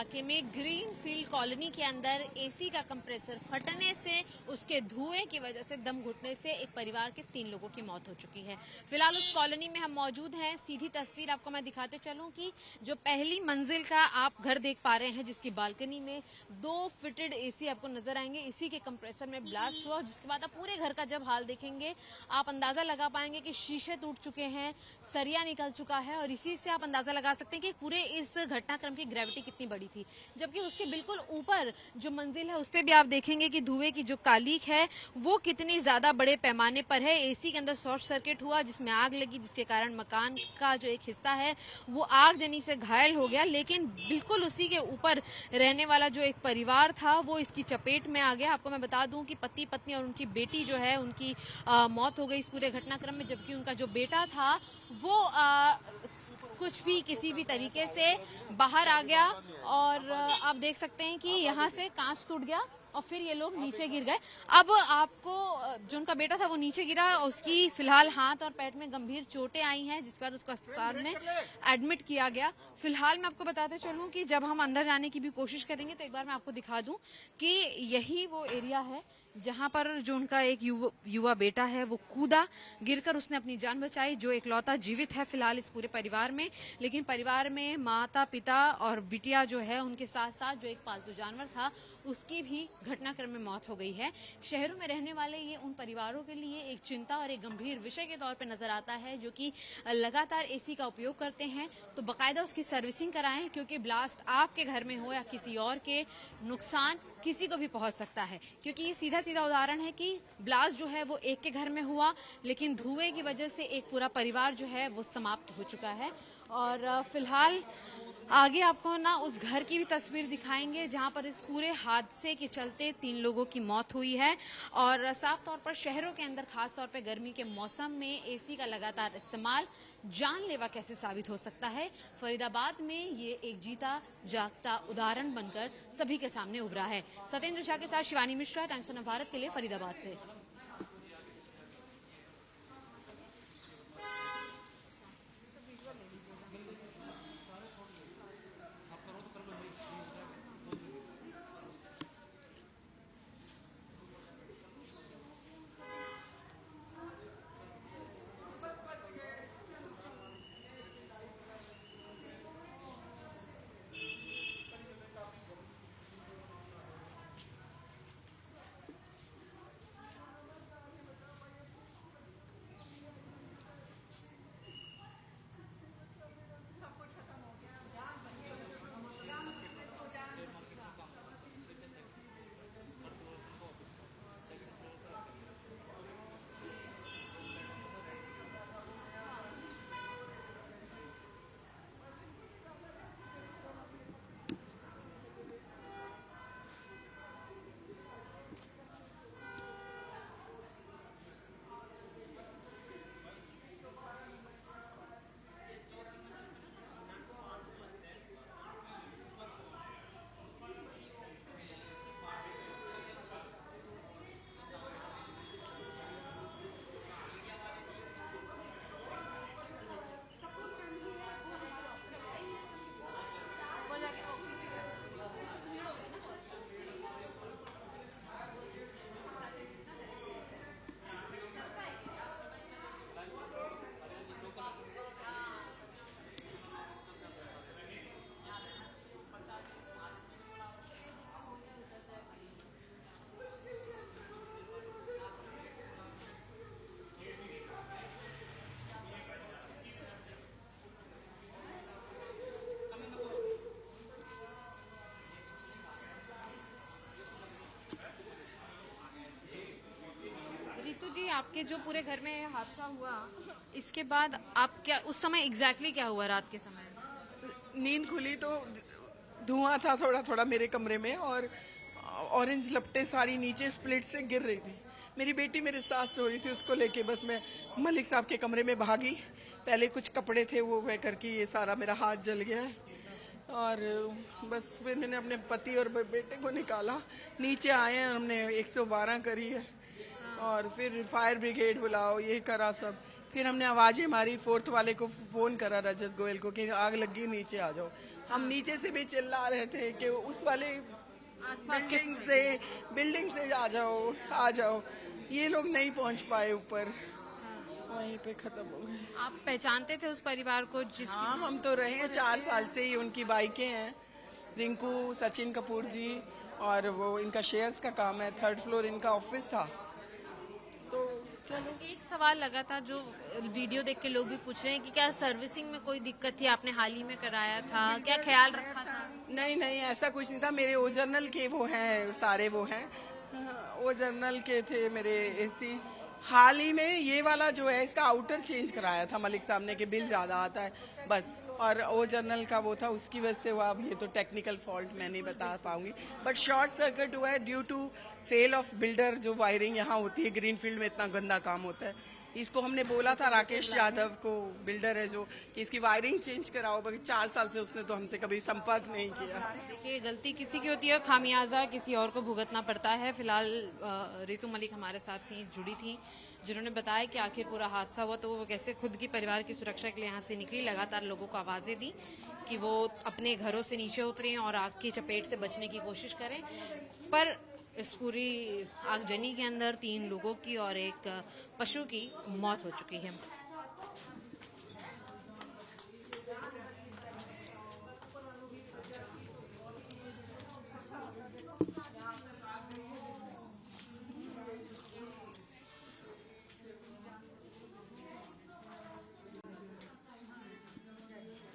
इलाके में green field colony के अंदर एसी का कंप्रेसर फटने से उसके धुएं की वजह से दम घुटने से एक परिवार के 3 लोगों की मौत हो चुकी है। फिलहाल उस कॉलोनी में हम मौजूद हैं। सीधी तस्वीर आपको मैं दिखाते चलूं कि जो पहली मंजिल का आप घर देख पा रहे हैं, जिसकी बालकनी में 2 फिटेड एसी आपको नजर आएंगे। इसी के कंप्रेसर में ब्लास्ट हुआ, जिसके बाद आप पूरे घर का जब हाल देखेंगे आप अंदाजा लगा पाएंगे कि शीशे टूट चुके हैं, सरिया निकल चुका है और इसी से आप अंदाजा लगा सकते हैं कि पूरे इस घटनाक्रम की ग्रेविटी कितनी बड़ी थी। जबकि उसके बिल्कुल ऊपर जो मंजिल है उस पे भी आप देखेंगे कि धुएं की जो कालीक है वो कितनी ज्यादा बड़े पैमाने पर है। एसी के अंदर शॉर्ट सर्किट हुआ जिसमें आग लगी, जिसके कारण मकान का जो एक हिस्सा है वो आगजनी से घायल हो गया। लेकिन बिल्कुल उसी के ऊपर रहने वाला जो एक परिवार था वो इसकी चपेट में आ गया। आपको मैं बता दूं कि पति पत्नी और उनकी बेटी जो है उनकी मौत हो गई इस पूरे घटनाक्रम में, जबकि उनका जो बेटा था वो कुछ भी किसी भी तरीके से बाहर आ गया। और आप देख सकते हैं कि यहाँ से कांच टूट गया और फिर ये लोग नीचे गिर गए। अब आपको जो उनका बेटा था वो नीचे गिरा, उसकी फिलहाल हाथ और पैर में गंभीर चोटें आई हैं, जिसके बाद उसको अस्पताल में एडमिट किया गया। फिलहाल मैं आपको बताते चलूं कि जब हम अंदर जाने की भी कोशिश करेंगे तो एक बार मैं आपको दिखा दूं कि यही वो एरिया है जहां पर जो उनका एक युवा बेटा है वो कूदा, गिरकर उसने अपनी जान बचाई, जो इकलौता जीवित है फिलहाल इस पूरे परिवार में। लेकिन परिवार में माता पिता और बिटिया जो है उनके साथ साथ जो एक पालतू जानवर था उसकी भी घटनाक्रम में मौत हो गई है। शहरों में रहने वाले ये उन परिवारों के लिए एक चिंता और एक गंभीर विषय के तौर पर नजर आता है, जो कि लगातार एसी का उपयोग करते हैं तो बाकायदा उसकी सर्विसिंग कराएं, क्योंकि ब्लास्ट आपके घर में हो या किसी और के, नुकसान किसी को भी पहुंच सकता है। क्योंकि ये सीधा उदाहरण है कि ब्लास्ट जो है वो एक के घर में हुआ, लेकिन धुएं की वजह से एक पूरा परिवार जो है वो समाप्त हो चुका है। और फिलहाल आगे आपको ना उस घर की भी तस्वीर दिखाएंगे जहां पर इस पूरे हादसे के चलते 3 लोगों की मौत हुई है। और साफ तौर पर शहरों के अंदर खास तौर पर गर्मी के मौसम में एसी का लगातार इस्तेमाल जानलेवा कैसे साबित हो सकता है, फरीदाबाद में ये एक जीता जागता उदाहरण बनकर सभी के सामने उभरा है। सत्येंद्र झा के साथ शिवानी मिश्रा, टाइम्स ऑफ भारत के लिए फरीदाबाद से। रितु जी, आपके जो पूरे घर में हादसा हुआ इसके बाद आप क्या उस समय एग्जैक्टली क्या हुआ? रात के समय नींद खुली तो धुआं था थोड़ा थोड़ा मेरे कमरे में और ऑरेंज लपटें सारी नीचे स्प्लिट से गिर रही थी। मेरी बेटी मेरे साथ सो रही थी, उसको लेके बस मैं मलिक साहब के कमरे में भागी। पहले कुछ कपड़े थे वो वह करके ये सारा मेरा हाथ जल गया है और बस फिर मैंने अपने पति और बेटे को निकाला। नीचे आए हैं, हमने 112 करी है और फिर फायर ब्रिगेड बुलाओ, ये करा सब। फिर हमने आवाजें मारी, 4th वाले को फोन करा, रजत गोयल को, कि आग लगी नीचे आ जाओ। हम नीचे से भी चिल्ला रहे थे कि उस वाले आसपास के बिल्डिंग से आ जाओ। ये लोग नहीं पहुंच पाए ऊपर, वहीं पे खत्म हो गए। आप पहचानते थे उस परिवार को जिसकी हाँ, हम तो रहे हैं 4 साल से ही। उनकी बाइकें हैं, रिंकू, सचिन कपूर जी, और वो इनका शेयर्स का काम है, 3rd फ्लोर इनका ऑफिस था। तो चलो, एक सवाल लगा था जो वीडियो देख के लोग भी पूछ रहे हैं कि क्या सर्विसिंग में कोई दिक्कत थी, आपने हाल ही में कराया था, क्या ख्याल रखा था? नहीं ऐसा कुछ नहीं था। मेरे ओ जर्नल के वो हैं, सारे वो हैं, ओ जर्नल के थे मेरे एसी। हाल ही में ये वाला जो है इसका आउटर चेंज कराया था मलिक साहब ने कि बिल ज्यादा आता है बस, और ओ जर्नल का वो था, उसकी वजह से हुआ। अब ये तो टेक्निकल फॉल्ट मैं नहीं बता पाऊंगी, बट शॉर्ट सर्किट हुआ है due to fail of builder. जो वायरिंग यहाँ होती है ग्रीनफील्ड में, इतना गंदा काम होता है। इसको हमने बोला था राकेश यादव को, बिल्डर है जो, कि इसकी वायरिंग चेंज कराओ, बाकी 4 साल से उसने तो हमसे कभी संपर्क नहीं किया। देखिए, गलती किसी की होती है, खामियाजा किसी और को भुगतना पड़ता है। फिलहाल रितु मलिक हमारे साथ थी, जुड़ी थी, जिन्होंने बताया कि आखिर पूरा हादसा हुआ तो वो कैसे खुद की परिवार की सुरक्षा के लिए यहाँ से निकली, लगातार लोगों को आवाजें दी कि वो अपने घरों से नीचे उतरें और आग की चपेट से बचने की कोशिश करें। पर इस पूरी आगजनी के अंदर 3 लोगों की और एक पशु की मौत हो चुकी है।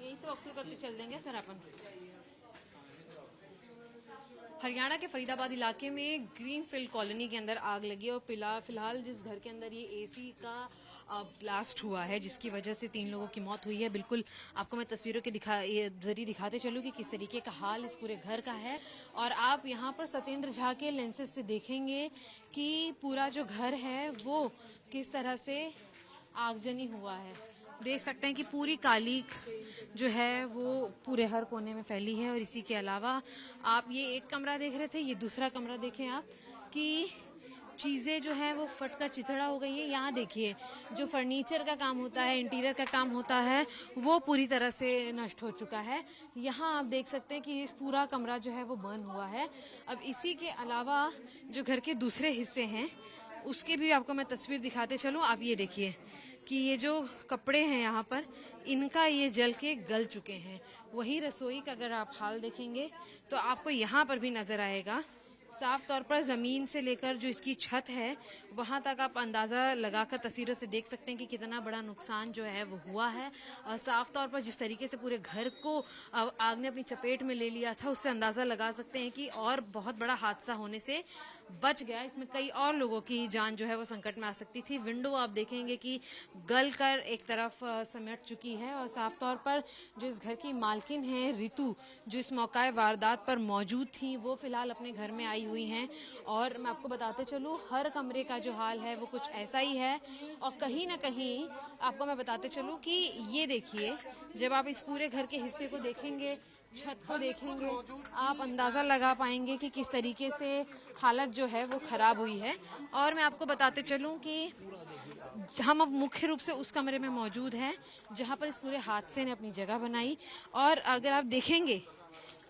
यही से वक्त करते चल देंगे सर अपन। हरियाणा के फरीदाबाद इलाके में ग्रीनफील्ड कॉलोनी के अंदर आग लगी और फिलहाल जिस घर के अंदर ये एसी का ब्लास्ट हुआ है, जिसकी वजह से 3 लोगों की मौत हुई है। बिल्कुल आपको मैं तस्वीरों के जरिए दिखाते चलूँ कि किस तरीके का हाल इस पूरे घर का है। और आप यहाँ पर सत्येंद्र झा के लेंसेज से देखेंगे कि पूरा जो घर है वो किस तरह से आगजनी हुआ है। देख सकते हैं कि पूरी कालीक जो है वो पूरे हर कोने में फैली है। और इसी के अलावा आप ये एक कमरा देख रहे थे, ये दूसरा कमरा देखें आप कि चीज़ें जो हैं वो फटकर चिथड़ा हो गई है। यहाँ देखिए, जो फर्नीचर का काम होता है, इंटीरियर का काम होता है, वो पूरी तरह से नष्ट हो चुका है। यहाँ आप देख सकते हैं कि इस पूरा कमरा जो है वो बर्न हुआ है। अब इसी के अलावा जो घर के दूसरे हिस्से हैं उसके भी आपको मैं तस्वीर दिखाते चलूँ। आप ये देखिए कि ये जो कपड़े हैं यहाँ पर, इनका ये जल के गल चुके हैं। वही रसोई का अगर आप हाल देखेंगे तो आपको यहाँ पर भी नजर आएगा। साफ तौर पर जमीन से लेकर जो इसकी छत है वहां तक आप अंदाजा लगाकर तस्वीरों से देख सकते हैं कि कितना बड़ा नुकसान जो है वो हुआ है। और साफ तौर पर जिस तरीके से पूरे घर को आग ने अपनी चपेट में ले लिया था, उससे अंदाजा लगा सकते हैं कि और बहुत बड़ा हादसा होने से बच गया। इसमें कई और लोगों की जान जो है वो संकट में आ सकती थी। विंडो आप देखेंगे कि गल कर एक तरफ समेट चुकी है। और साफ तौर पर जो इस घर की मालकिन है रितु, जो इस मौका वारदात पर मौजूद थी, वो फिलहाल अपने घर में आई हुई हैं। और मैं आपको बताते चलूँ, हर कमरे का जो हाल है वो कुछ ऐसा ही है। और कहीं ना कहीं आपको मैं बताते चलूँ कि ये देखिए, जब आप इस पूरे घर के हिस्से को देखेंगे, छत को देखेंगे, आप अंदाजा लगा पाएंगे कि किस तरीके से हालत जो है वो खराब हुई है। और मैं आपको बताते चलूं कि हम अब मुख्य रूप से उस कमरे में मौजूद हैं जहां पर इस पूरे हादसे ने अपनी जगह बनाई। और अगर आप देखेंगे,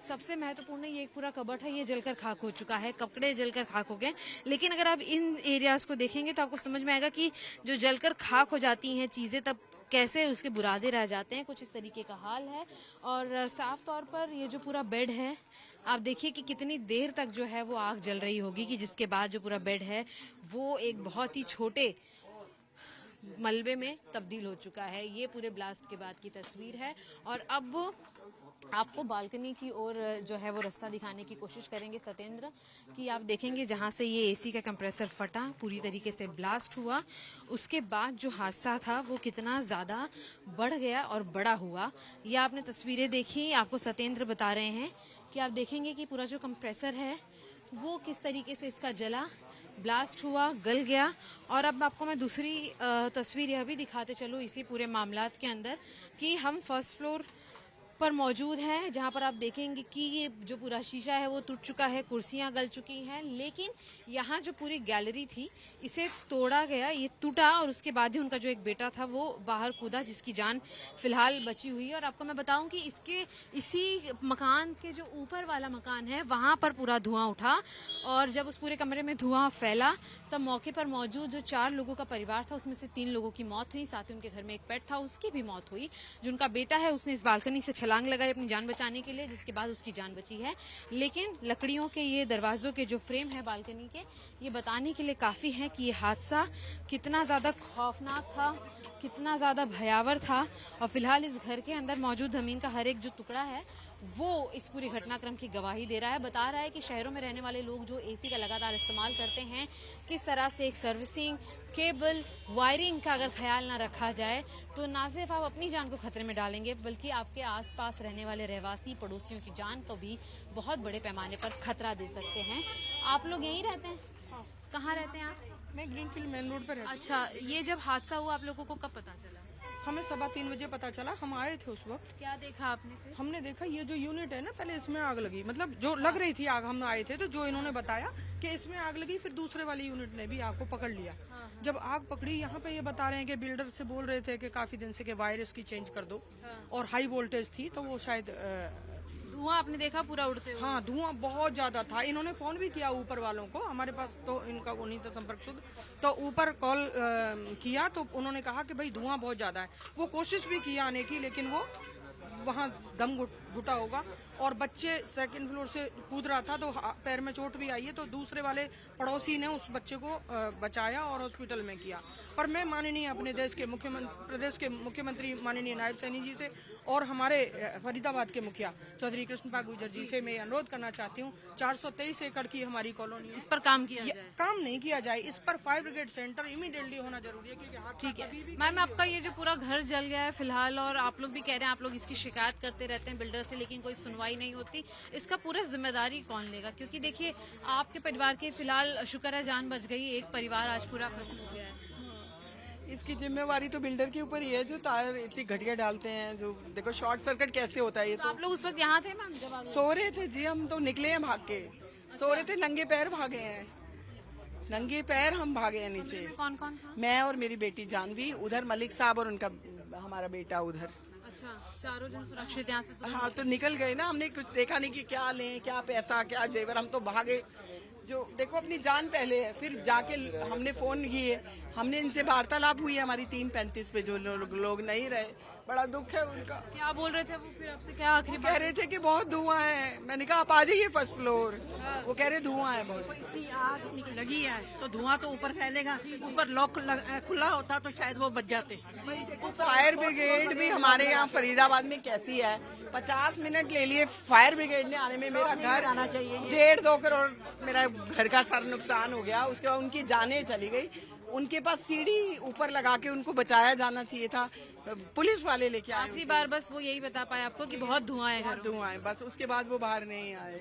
सबसे महत्वपूर्ण ये एक पूरा कबर्ड है, ये जलकर खाक हो चुका है, कपड़े जलकर खाक हो गए। लेकिन अगर आप इन एरियाज को देखेंगे तो आपको समझ में आएगा कि जो जलकर खाक हो जाती हैं चीजें, तब कैसे उसके बुरादे रह जाते हैं। कुछ इस तरीके का हाल है। और साफ तौर पर ये जो पूरा बेड है, आप देखिए कि कितनी देर तक जो है वो आग जल रही होगी, कि जिसके बाद जो पूरा बेड है वो एक बहुत ही छोटे मलबे में तब्दील हो चुका है। ये पूरे ब्लास्ट के बाद की तस्वीर है। और अब आपको बालकनी की ओर जो है वो रास्ता दिखाने की कोशिश करेंगे सत्येंद्र, कि आप देखेंगे जहां से ये एसी का कंप्रेसर फटा, पूरी तरीके से ब्लास्ट हुआ, उसके बाद जो हादसा था वो कितना ज्यादा बढ़ गया और बड़ा हुआ। ये आपने तस्वीरें देखी, आपको सत्येंद्र बता रहे हैं कि आप देखेंगे कि पूरा जो कंप्रेसर है वो किस तरीके से इसका जला, ब्लास्ट हुआ, गल गया। और अब आपको मैं दूसरी तस्वीर यह भी दिखाते चलूँ इसी पूरे मामलात के अंदर, कि हम फर्स्ट फ्लोर पर मौजूद हैं, जहां पर आप देखेंगे कि ये जो पूरा शीशा है वो टूट चुका है, कुर्सियां गल चुकी हैं, लेकिन यहाँ जो पूरी गैलरी थी इसे तोड़ा गया, ये टूटा और उसके बाद ही उनका जो एक बेटा था वो बाहर कूदा, जिसकी जान फिलहाल बची हुई है। और आपको मैं बताऊं कि इसी मकान के जो ऊपर वाला मकान है वहां पर पूरा धुआं उठा, और जब उस पूरे कमरे में धुआं फैला तब मौके पर मौजूद जो 4 लोगों का परिवार था उसमें से 3 लोगों की मौत हुई, साथ ही उनके घर में एक पेट था उसकी भी मौत हुई। जो उनका बेटा है उसने इस बालकनी से छलांग लगाई अपनी जान बचाने के लिए, जिसके बाद उसकी जान बची है। लेकिन लकड़ियों के ये दरवाजों के जो फ्रेम है बालकनी के, ये बताने के लिए काफी है कि ये हादसा कितना ज्यादा खौफनाक था, कितना ज्यादा भयावह था। और फिलहाल इस घर के अंदर मौजूद जमीन का हर एक जो टुकड़ा है वो इस पूरी घटनाक्रम की गवाही दे रहा है। बता रहा है कि शहरों में रहने वाले लोग जो एसी का लगातार इस्तेमाल करते हैं, किस तरह से एक सर्विसिंग, केबल, वायरिंग का अगर ख्याल ना रखा जाए तो ना सिर्फ आप अपनी जान को खतरे में डालेंगे बल्कि आपके आसपास रहने वाले रहवासी पड़ोसियों की जान को भी बहुत बड़े पैमाने पर खतरा दे सकते हैं। आप लोग यहीं रहते हैं? कहाँ रहते हैं आप? मैं ग्रीनफील्ड मेन रोड पर रहती अच्छा, ये जब हादसा हुआ आप लोगों को कब पता चला? हूँ। हमें 3:15 बजे पता चला, हम आए थे उस वक्त। क्या देखा आपने फिर? हमने देखा ये जो यूनिट है ना, पहले इसमें आग लगी, मतलब जो लग रही थी आग, हम आए थे तो जो इन्होंने बताया कि इसमें आग लगी, फिर दूसरे वाली यूनिट ने भी आग को पकड़ लिया। जब आग पकड़ी, यहाँ पे ये बता रहे हैं कि बिल्डर से बोल रहे थे कि काफी दिन से कि वायर इसकी चेंज कर दो, और हाई वोल्टेज थी तो वो शायद धुआं आपने देखा पूरा उड़ते हुए? हाँ, धुआं बहुत ज्यादा था। इन्होंने फोन भी किया ऊपर वालों को, हमारे पास तो इनका वो नहीं था संपर्क शुद्ध, तो ऊपर कॉल किया तो उन्होंने कहा कि भाई धुआं बहुत ज्यादा है। वो कोशिश भी किया आने की, लेकिन वो वहाँ दम घुटा होगा। और बच्चे सेकंड फ्लोर से कूद रहा था तो पैर में चोट भी आई है, तो दूसरे वाले पड़ोसी ने उस बच्चे को बचाया और हॉस्पिटल में किया। पर मैं माननीय अपने प्रदेश के मुख्यमंत्री माननीय नायब सैनी जी से और हमारे फरीदाबाद के मुखिया चौधरी कृष्णपाल गुर्जर जी से मैं अनुरोध करना चाहती हूँ, 423 एकड़ की हमारी कॉलोनी है, इस पर काम किया जाए। काम नहीं किया जाए, इस पर फायर ब्रिगेड सेंटर इमीडिएटली होना जरूरी है, क्योंकि हादसा ठीक कभी भी है मैम, आपका ये जो पूरा घर जल गया है फिलहाल, और आप लोग भी कह रहे हैं आप लोग इसकी शिकायत करते रहते हैं बिल्डर से, लेकिन कोई सुनवाई नहीं होती, इसका पूरा जिम्मेदारी कौन लेगा? क्योंकि देखिए आपके परिवार की फिलहाल शुक्र है जान बच गई, एक परिवार आज पूरा खत्म हो गया है। इसकी जिम्मेवारी तो बिल्डर के ऊपर ही है, जो तार इतनी घटिया डालते हैं। जो देखो शॉर्ट सर्किट कैसे होता है, ये तो आप लोग उस वक्त यहाँ थे मैम जब आग सो रहे थे जी, हम तो निकले हैं भाग के, सो रहे थे, नंगे पैर भागे हैं, नंगे पैर हम भागे हैं नीचे। में कौन कौन था? मैं और मेरी बेटी जानवी, उधर मलिक साहब और उनका हमारा बेटा उधर। अच्छा, चारों जन सुरक्षित यहाँ से तो? हाँ, तो निकल गए ना, हमने कुछ देखा नहीं कि क्या लें, क्या पैसा, क्या जेवर, हम तो भागे। जो देखो अपनी जान पहले है, फिर जाके हमने फोन किए, हमने इनसे वार्तालाप हुई है हमारी 3:35 पे, जो लोग नहीं रहे, बड़ा दुख है उनका। क्या बोल रहे थे वो फिर आपसे? क्या आखिरी कह रहे थे कि बहुत धुआं है, मैंने कहा आप आ जाइए फर्स्ट फ्लोर, वो कह रहे धुआं है बहुत। इतनी आग लगी है तो धुआं तो ऊपर फैलेगा, ऊपर लॉक खुला होता तो शायद वो बच जाते। फायर ब्रिगेड भी हमारे यहाँ फरीदाबाद में कैसी है, 50 मिनट ले लिए फायर ब्रिगेड ने आने में। मेरा घर आना चाहिए। 1.5-2 करोड़ मेरा घर का सर नुकसान हो गया, उसके बाद उनकी जानें चली गई। उनके पास सीढ़ी ऊपर लगा के उनको बचाया जाना चाहिए था, पुलिस वाले लेके आए। आखिरी बार बस वो यही बता पाए आपको कि बहुत धुआं है घर में। धुआं है बस, उसके बाद वो बाहर नहीं आए।